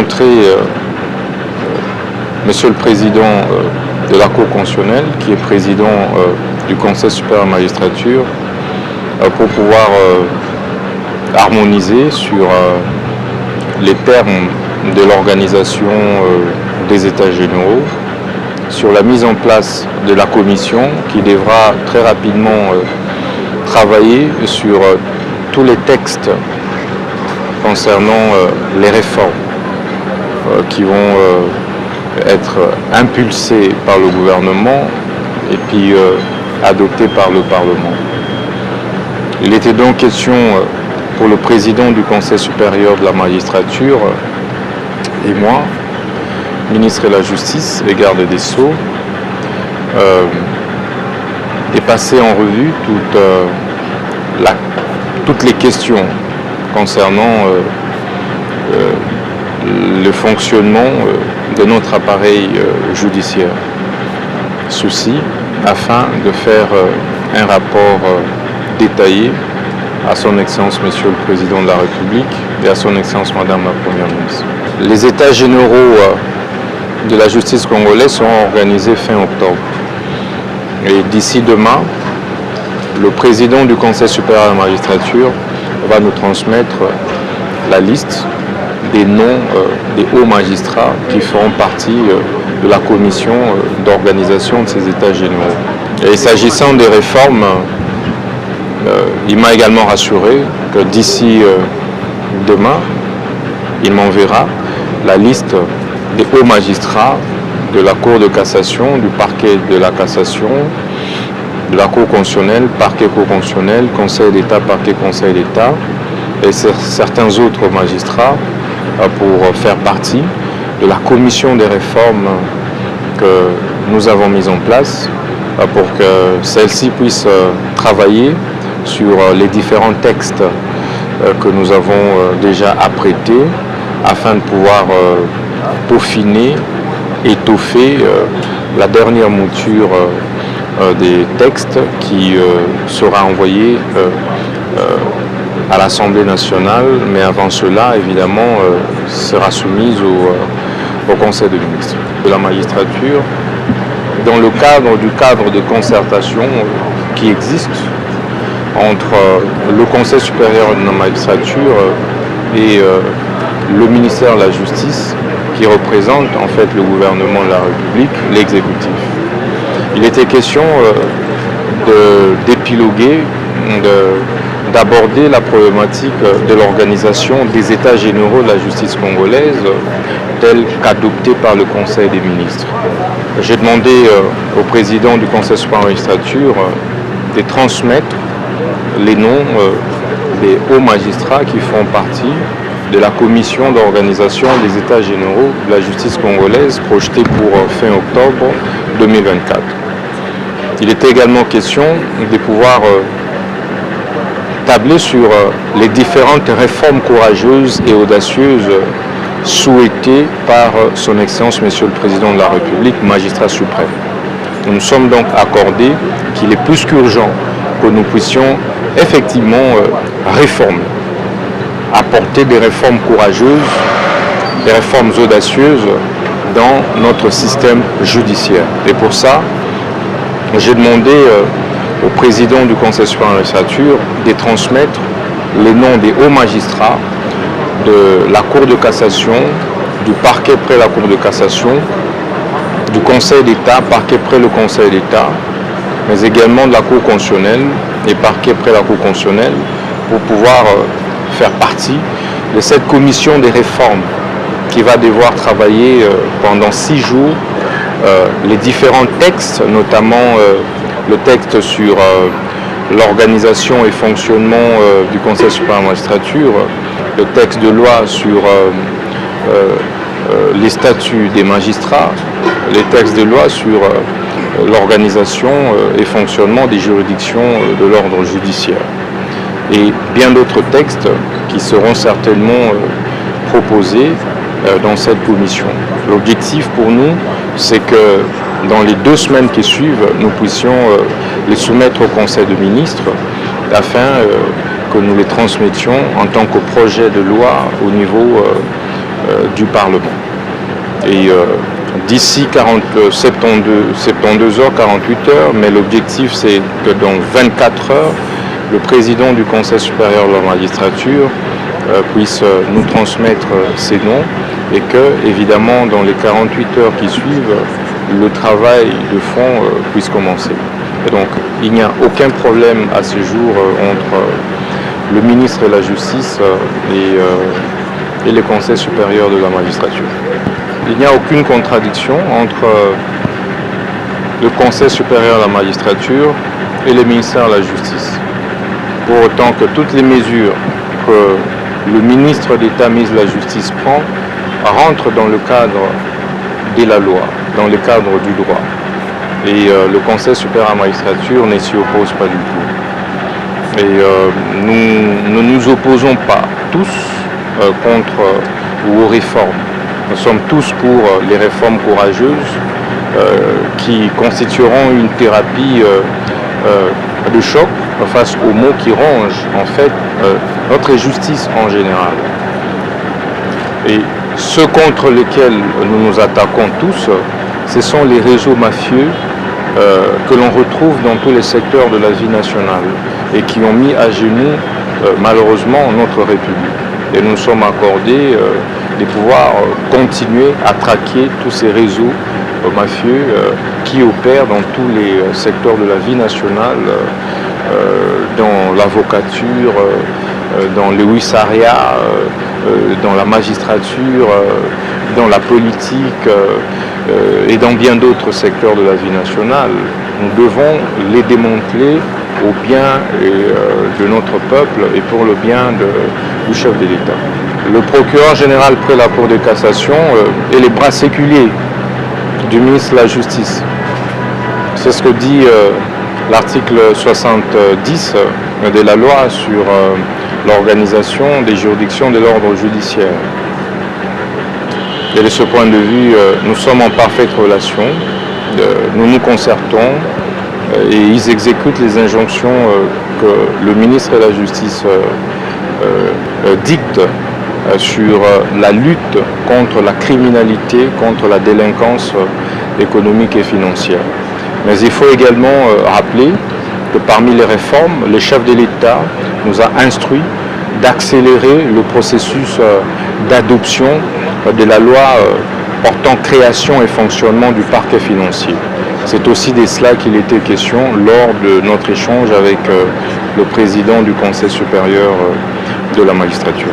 rencontrer Monsieur le Président de la Cour constitutionnelle, qui est président du Conseil supérieur de la magistrature, pour pouvoir harmoniser sur les termes de l'organisation des États généraux, sur la mise en place de la commission qui devra très rapidement travailler sur tous les textes concernant les réformes qui vont être impulsées par le gouvernement et puis adoptées par le Parlement. Il était donc question pour le président du Conseil supérieur de la magistrature et moi, ministre de la Justice et garde des Sceaux, de passer en revue toutes les questions concernant le fonctionnement de notre appareil judiciaire. Ceci afin de faire un rapport détaillé à son Excellence Monsieur le Président de la République et à son Excellence Madame la Première ministre. Les États généraux de la justice congolaise seront organisés fin octobre. Et d'ici demain, le président du Conseil supérieur de la magistrature va nous transmettre la liste des noms des hauts magistrats qui feront partie de la commission d'organisation de ces États généraux. Et s'agissant des réformes, il m'a également rassuré que d'ici demain, il m'enverra la liste des hauts magistrats de la Cour de cassation, du parquet de la cassation, de la Cour constitutionnelle, parquet constitutionnel, Conseil d'État, parquet Conseil d'État et certains autres magistrats pour faire partie de la commission des réformes que nous avons mise en place pour que celle-ci puisse travailler sur les différents textes que nous avons déjà apprêtés afin de pouvoir peaufiner, étoffer la dernière mouture des textes qui sera envoyé à l'Assemblée nationale, mais avant cela, évidemment, sera soumise au Conseil des ministres de la magistrature, dans le cadre de concertation qui existe entre le Conseil supérieur de la magistrature et le ministère de la Justice, qui représente en fait le gouvernement de la République, l'exécutif. Il était question d'épiloguer, d'aborder la problématique de l'organisation des États généraux de la justice congolaise telle qu'adoptée par le Conseil des ministres. J'ai demandé au président du Conseil supérieur de la magistrature de transmettre les noms des hauts magistrats qui font partie de la commission d'organisation des États généraux de la justice congolaise projetée pour fin octobre 2024. Il était également question de pouvoir tabler sur les différentes réformes courageuses et audacieuses souhaitées par son Excellence Monsieur le Président de la République, magistrat suprême. Nous nous sommes donc accordés qu'il est plus qu'urgent que nous puissions effectivement réformer, apporter des réformes courageuses, des réformes audacieuses dans notre système judiciaire. Et pour ça, j'ai demandé au président du Conseil supérieur de la magistrature de transmettre les noms des hauts magistrats de la Cour de cassation, du parquet près la Cour de cassation, du Conseil d'État, parquet près le Conseil d'État, mais également de la Cour constitutionnelle et parquet près la Cour constitutionnelle pour pouvoir faire partie de cette commission des réformes qui va devoir travailler pendant 6 jours les différents textes, notamment le texte sur l'organisation et fonctionnement du Conseil supérieur de la magistrature, le texte de loi sur les statuts des magistrats, les textes de loi sur l'organisation et fonctionnement des juridictions de l'ordre judiciaire. Et bien d'autres textes qui seront certainement proposés dans cette commission. L'objectif pour nous, c'est que dans les 2 semaines qui suivent, nous puissions les soumettre au Conseil des ministres afin que nous les transmettions en tant que projet de loi au niveau du Parlement. Et d'ici 72 heures, 48 heures, mais l'objectif c'est que dans 24 heures, le président du Conseil supérieur de la magistrature puisse nous transmettre ces noms et que, évidemment, dans les 48 heures qui suivent, le travail de fond puisse commencer. Et donc, il n'y a aucun problème à ce jour entre le ministre de la Justice et le Conseil supérieur de la magistrature. Il n'y a aucune contradiction entre le Conseil supérieur de la magistrature et le ministère de la Justice. Pour autant que toutes les mesures que le ministre d'État, ministre de la Justice prend rentrent dans le cadre de la loi, dans le cadre du droit. Et le Conseil supérieur de la magistrature ne s'y oppose pas du tout. Et nous ne nous opposons pas tous aux réformes. Nous sommes tous pour les réformes courageuses qui constitueront une thérapie de choc face aux maux qui rongent en fait notre justice en général. Et ceux contre lesquels nous nous attaquons tous, ce sont les réseaux mafieux que l'on retrouve dans tous les secteurs de la vie nationale et qui ont mis à genoux malheureusement notre République. Et nous sommes accordés de pouvoir continuer à traquer tous ces réseaux mafieux qui opèrent dans tous les secteurs de la vie nationale, dans l'avocature, dans le huissariat, dans la magistrature, dans la politique et dans bien d'autres secteurs de la vie nationale. Nous devons les démanteler au bien de notre peuple et pour le bien du chef de l'État. Le procureur général près la Cour de cassation est les bras séculiers du ministre de la Justice. C'est ce que dit l'article 70 de la loi sur l'organisation des juridictions de l'ordre judiciaire. Et de ce point de vue, nous sommes en parfaite relation, nous nous concertons et ils exécutent les injonctions que le ministre de la Justice dicte sur la lutte contre la criminalité, contre la délinquance économique et financière. Mais il faut également rappeler que parmi les réformes, le chef de l'État nous a instruit d'accélérer le processus d'adoption de la loi portant création et fonctionnement du parquet financier. C'est aussi de cela qu'il était question lors de notre échange avec le président du Conseil supérieur de la magistrature.